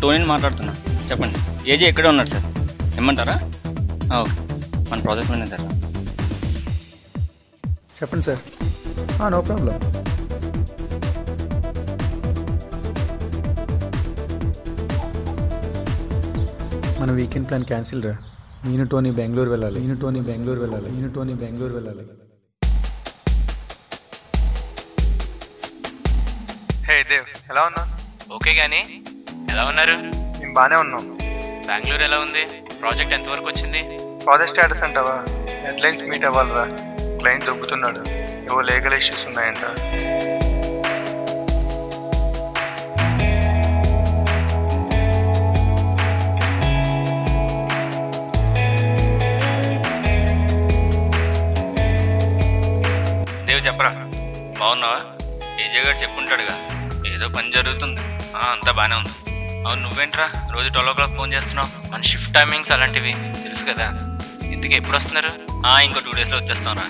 టోనీని మాట్లాడుతున్నా. చెప్పండి. ఏజీ ఎక్కడే ఉన్నాడు సార్? ఇమ్మంటారా? ఓకే, మన ప్రాజెక్ట్ మేనేజర్. చెప్పండి సార్. No problem. మన వీకెండ్ ప్లాన్ క్యాన్సిల్ రా. నేను టోనీ బెంగళూరు వెళ్ళాలి. హే దేవ్, ఎలా ఉన్నావు? ఓకే గానీ ఎలా ఉన్నారు? మేము బాగానే ఉన్నాం. బెంగళూరు ఎలా ఉంది? ప్రాజెక్ట్ ఎంతవరకు వచ్చింది? ప్రాజెక్ట్ స్టేటస్ అంటావా? డెడ్లైన్స్ మీట్ అవ్వాలిరా. క్లయింట్ దొబ్బుతున్నాడు. ఏవో లీగల్ ఇష్యూస్ ఉన్నాయంట. దేవ్ చెప్పరా, బాగున్నావా? ఏజే గారు చెప్పుంటాడుగా, ఏదో పని జరుగుతుంది. అంతా బాగానే ఉంది. అవును, నువ్వేంట్రా రోజు 12 o'clock ఫోన్ చేస్తున్నావు? మన షిఫ్ట్ టైమింగ్స్ అలాంటివి తెలుసు కదా. ఇంతకీ ఎప్పుడు వస్తున్నారు? ఇంకో 2 daysలో వచ్చేస్తాంరా.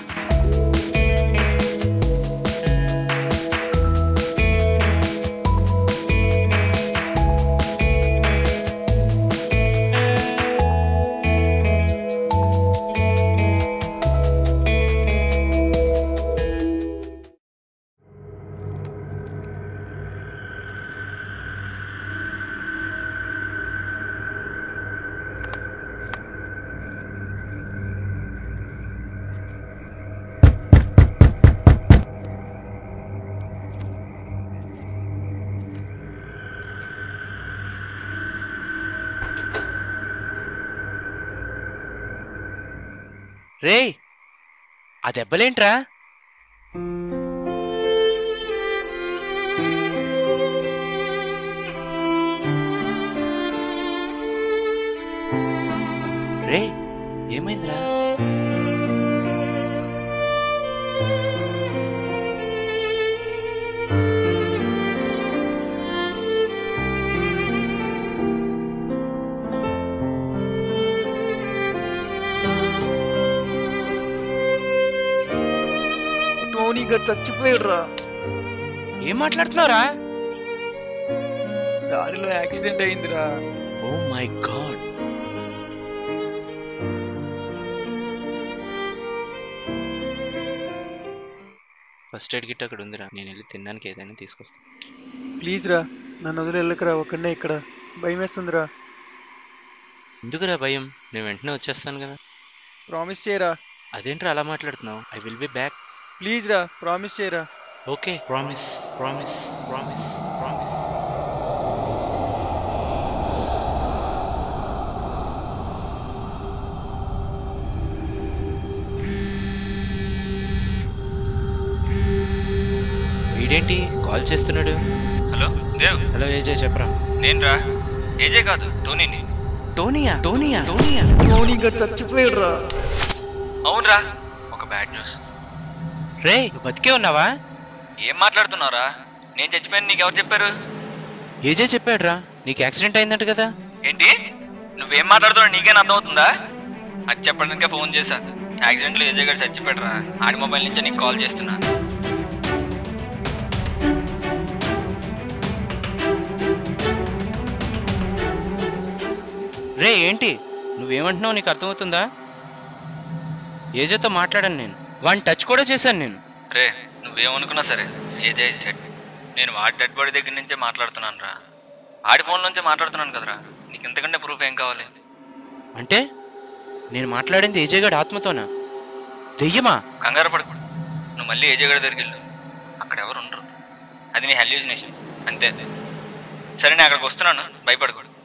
రేయ్, ఆ దెబ్బలేంట్రా? రే, ఏమైందిరా? టోనీ గారు చచ్చిపోయాడురా. ఏం మాట్లాడుతున్నావురా? దారిలో యాక్సిడెంట్ అయిందిరా. Oh my god. First aid kit అక్కడ ఉందిరా, నేను వెళ్ళి తినడానికి ఏదైనా తీసుకొస్తాను. ప్లీజ్ రా, నన్ను వదిలి వెళ్ళకరా. ఒక్కడనే ఇక్కడ భయం వేస్తుందిరా. ఎందుకురా భయం? నేను వెంటనే వచ్చేస్తాను కదా. ప్రామిస్ చేయరా. అదేంట్రా అలా మాట్లాడుతున్నావు? I will be back. Please రా, ప్రామిస్ చేయరా. Okay, promise promise promise promise. వీడేంటి కాల్ చేస్తున్నాడు? హలో దేవ్. హలో ఏజే, చెప్పరా. నేనురా. ఏజే కాదు, టోనీని. టోనీయా? టోనీ గారు చచ్చిపోయాడురా. అవునరా, ఒక బ్యాడ్ న్యూస్. రే, బతికే ఉన్నావా? ఏం మాట్లాడుతున్నావురా? నేను చచ్చిపోయాను నీకెవరు చెప్పారు? ఏజే చెప్పాడురా, నీకు యాక్సిడెంట్ అయిందంట కదా. ఏంటి? నువ్వేం మాట్లాడుతున్నావు నీకేనా అర్థమవుతుందా? అది చెప్పడానికే ఫోన్ చేశా. యాక్సిడెంట్లో ఏజే గారు చచ్చిపోయాడురా. ఆడి మొబైల్ నుంచే నీకు కాల్ చేస్తున్నా. రే, ఏంటి నువ్వేమంటున్నావు? నీకు అర్థమవుతుందా? ఏజేతో మాట్లాడాను నేను, వాడిని టచ్ కూడా చేశాను నేను. రే, నువ్వేమనుకున్నా సరే, ఏజే ఇస్ డెడ్. నేను వాడి డెడ్ బాడీ దగ్గర నుంచే మాట్లాడుతున్నాను రా. ఆడి ఫోన్ నుంచే మాట్లాడుతున్నాను కదరా. నీకు ఇంతకంటే ప్రూఫ్ ఏం కావాలి? అంటే నేను మాట్లాడింది ఏజే గడి ఆత్మతోనా? దెయ్యమా? కంగారు పడకు. నువ్వు మళ్ళీ ఏజే గడి దగ్గరికి వెళ్ళు. అక్కడ ఎవరు ఉండరు. అది నీ హెల్యూజినేషన్ అంతే. సరే, నేను అక్కడికి వస్తున్నాను, భయపడకూడదు.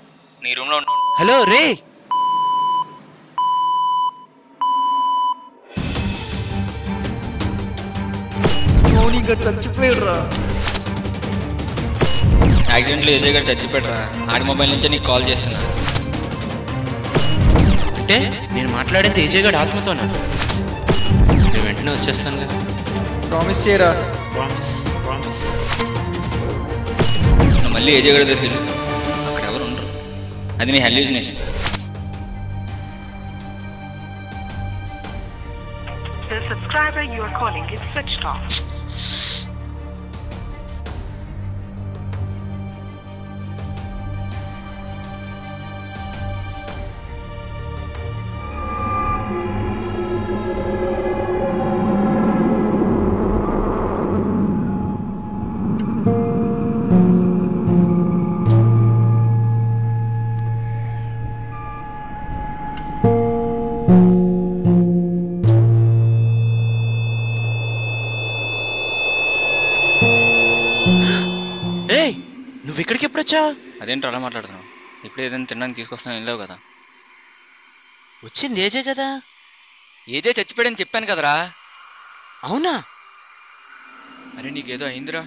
నీ రూమ్లో ఉండు. హలో రే. టోనీ గారు చచ్చిపోయాడురా. యాక్సిడెంట్లో ఏజే గారు చచ్చిపోయాడురా. ఆడి మొబైల్ నుంచే నీకు కాల్ చేస్తున్నా. అంటే నేను మాట్లాడింది ఏజే గడి ఆత్మతోనా? నేను వెంటనే వచ్చేస్తాను కదా. ప్రామిస్ చేయరా. Promise promise. నువ్వు మళ్ళీ ఏజే గడి దగ్గరికి వెళ్ళు. అక్కడ ఎవరు ఉండరు. అది నీ hallucination. The subscriber you are calling is switched off. వచ్చావు? అదేంటో అలా మాట్లాడుతున్నావు? ఇప్పుడు ఏదైనా తినడానికి తీసుకొస్తాను వెళ్ళావు కదా. వచ్చింది ఏజే కదా. ఏజే చచ్చిపోయాడని చెప్పాను కదరా. అవునా? అరే నీకేదో అయిందిరా.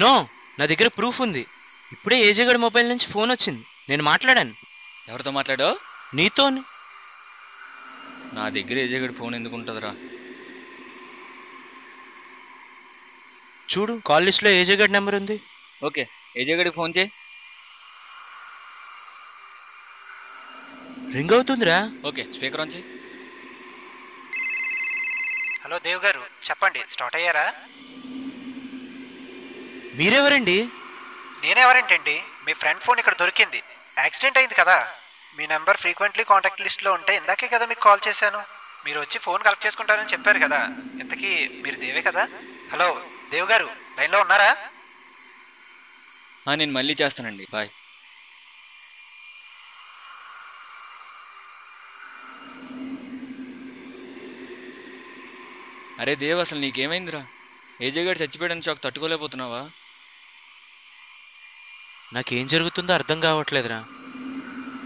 నో, నా దగ్గర ప్రూఫ్ ఉంది. ఇప్పుడే ఏజే గడి మొబైల్ నుంచి ఫోన్ వచ్చింది, నేను మాట్లాడాను. ఎవరితో మాట్లాడావు? నీతో. నా దగ్గర ఏజే గడి ఫోన్ ఎందుకు ఉంటుందిరా? చూడు, కాల్ లిస్ట్లో ఏజే గడి నెంబర్ ఉంది. ఓకే, ఏజే గడికి ఫోన్ చేయి. రింగ్ అవుతుందిరా. ఓకే, స్పీకర్ ఆన్ చేయి. హలో దేవ్ గారు, చెప్పండి, స్టార్ట్ అయ్యారా? మీరెవరండి? నేనెవరేంటండి, మీ ఫ్రెండ్ ఫోన్ ఇక్కడ దొరికింది. యాక్సిడెంట్ అయింది కదా, మీ నెంబర్ ఫ్రీక్వెంట్లీ కాంటాక్ట్ లిస్ట్లో ఉంటే ఇందాకే కదా మీకు కాల్ చేశాను. మీరు వచ్చి ఫోన్ కలెక్ట్ చేసుకుంటారని చెప్పారు కదా. ఇంతకీ మీరు దేవే కదా? హలో దేవ్ గారు, లైన్లో ఉన్నారా? నేను మళ్ళీ చేస్తానండి, బాయ్. అరే దేవ్, అసలు నీకేమైందిరా? ఏజే గారు చచ్చిపోయాడని షాక్ తట్టుకోలేకపోతున్నావా? నాకేం జరుగుతుందో అర్థం కావట్లేదురా.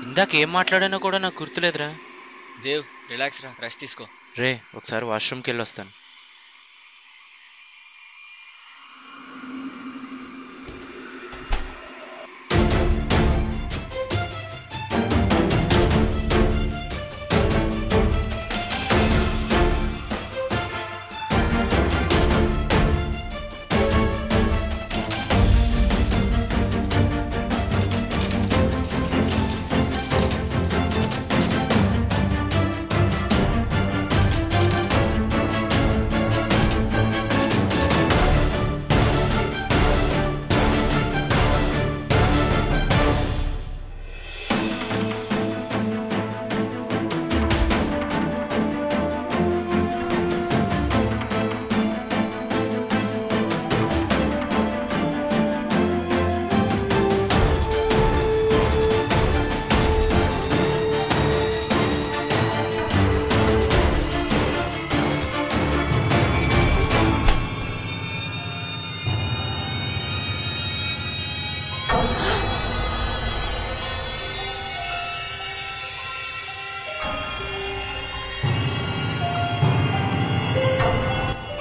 ఇందాక ఏం మాట్లాడానో కూడా నాకు గుర్తులేదురా. దేవ్, రిలాక్స్ రా, రెస్ట్ తీసుకో. రే, ఒకసారి వాష్రూమ్కి వెళ్ళి వస్తాను.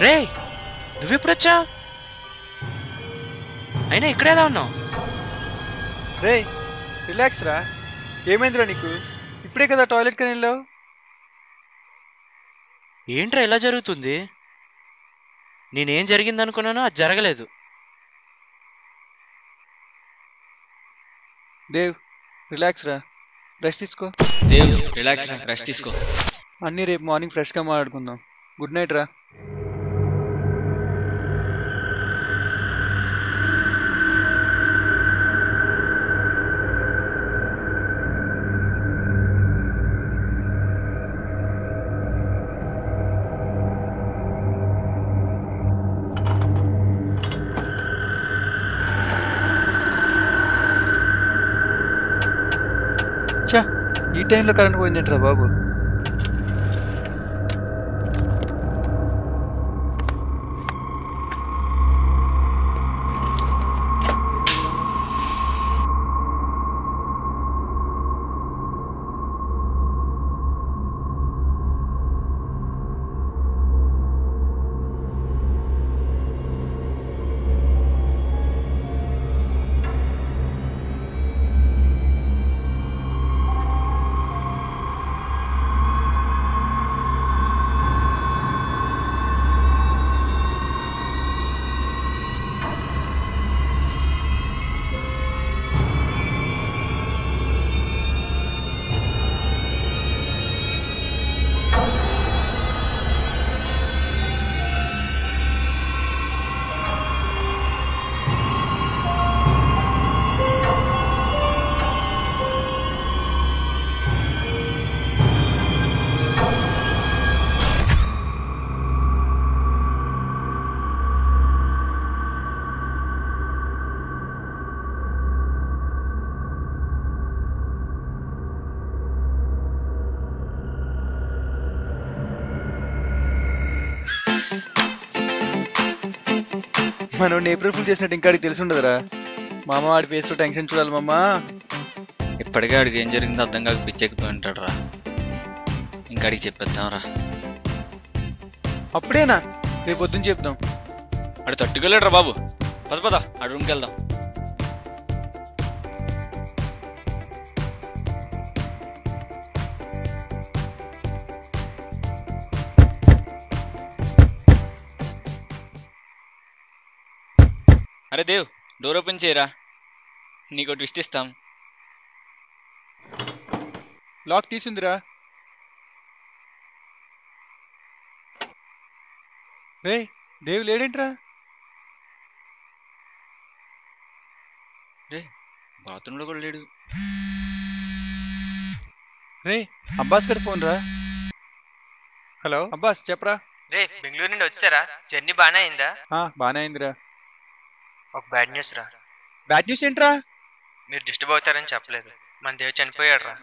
రే, నువ్వెప్పుడొచ్చా? అయినా ఇక్కడ ఎలా ఉన్నావు? రే రిలాక్స్ రా. ఏమైందిరా నీకు? ఇప్పుడే కదా టాయిలెట్ కని వెళ్ళావు. ఏంట్రా ఎలా జరుగుతుంది? నేనేం జరిగిందనుకున్నానో అది జరగలేదు. దేవ్ రిలాక్స్ రా, రెస్ట్ తీసుకో. దేవ్, రిలాక్స్ రా, రెస్ట్ తీసుకో. అన్నీ రేపు మార్నింగ్ ఫ్రెష్గా మాట్లాడుకుందాం. గుడ్ నైట్ రా. చా, ఈ టైంలో కరెంట్ పోయిందేంట్రా బాబు? మనం ఏప్రిల్ ఫుల్ చేసినట్టు ఇంకా అడిగి తెలిసి ఉండదురా. మామ వాడి ఫేస్లో టెన్షన్ చూడాలి మామ. ఇప్పటికే అడిగి ఏం జరిగిందో అర్థం కాక పిచ్చెక్కిపోయి ఉంటాడు రా. ఇంకా అడిగి చెప్పేద్దాం రా. అప్పుడేనా? రేపు పొద్దున్న చెప్దాం. అడు తట్టుకెళ్ళాడు రా బాబు. పద పద అడు రూమ్కి వెళ్దాం. అరే దేవ్, డోర్ ఓపెన్ చేయరా, నీకు ట్విస్ట్ ఇస్తాం. లాక్ తీసిందిరా. రే దేవ్ లేడేంట్రా? రే బాత్రూంలో కూడా లేడు. రే అబ్బాస్ గడి ఫోన్ రా. హలో అబ్బాస్ చెప్పరా. రే బెంగళూరు నుండి వచ్చారా? జర్నీ బాగానే అయిందా? బాగానే అయిందిరా. ఒక బ్యాడ్ న్యూస్ రా. బ్యాడ్ న్యూస్ ఏంట్రా? మీరు డిస్టర్బ్ అవుతారని చెప్పలేదు, మన దేవ్ చనిపోయాడు రా.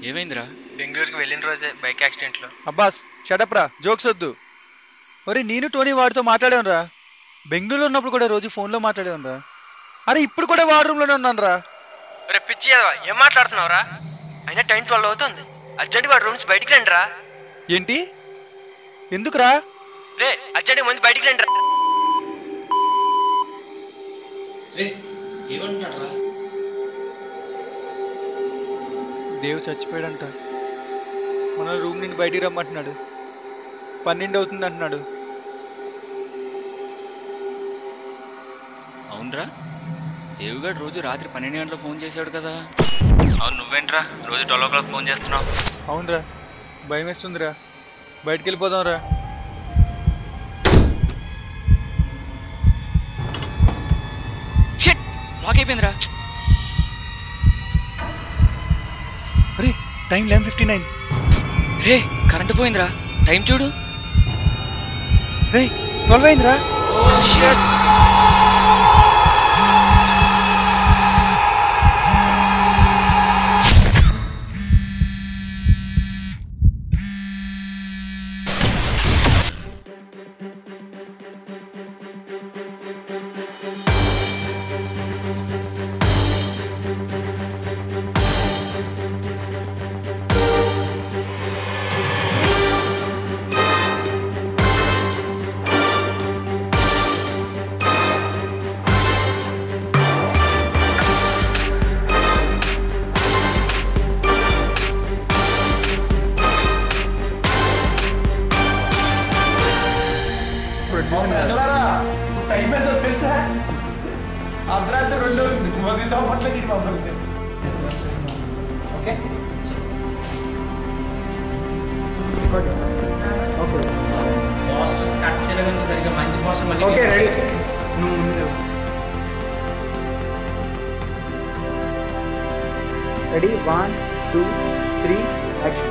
ఏమైందిరా? బెంగళూరుకి వెళ్ళిన రోజే బైక్ యాక్సిడెంట్లో. అబ్బాస్ షటప్ రా, జోక్స్ వద్దు. ఒరే నేను టోనీ వాడితో మాట్లాడాను రా. బెంగళూరులో ఉన్నప్పుడు కూడా రోజు ఫోన్లో మాట్లాడాను రా. అరే ఇప్పుడు కూడా వాడి రూమ్లోనే ఉన్నాను రా. రే పిచ్చి ఏం మాట్లాడుతున్నావురా? అయినా 10-12 అవుతుంది. అర్జెంట్గా వాడు రూమ్స్ బయటికి రండి రా. ఏంటి? ఎందుకురా? రే అర్జెంట్గా ముందు బయటికి రండి రా. రే ఏమంటున్నాడు రా? దేవ్ చచ్చిపోయాడంట. మన రూమ్ నుండి బయటికి రమ్మంటున్నాడు. 12 అవుతుంది అంటున్నాడు. అవునరా, దేవుగాడు రోజు రాత్రి 12 గంటలకు ఫోన్ చేశాడు కదా. అవును, నువ్వేంట్రా రోజు 12 o'clock ఫోన్ చేస్తున్నావు? అవునరా, భయం వేస్తుందిరా. బయటికి వెళ్ళిపోదాం రా. లాక్ అయిపోయిందిరా. అరే టైం 11:59. రే కరెంటు పోయిందిరా, టైం చూడు. రే 12 అయిందిరా. టైం ఎంతో తెలుసా? అర్ధరాత్రి 2 మొదలు అప్పట్లేదు ఇది మమ్మల్ని. ఓకే పోస్టర్స్ కట్ చేయలేదంటే సరిగ్గా మంచి పోస్టర్ మళ్ళీ. Okay ready. Ready 1 2 3 action.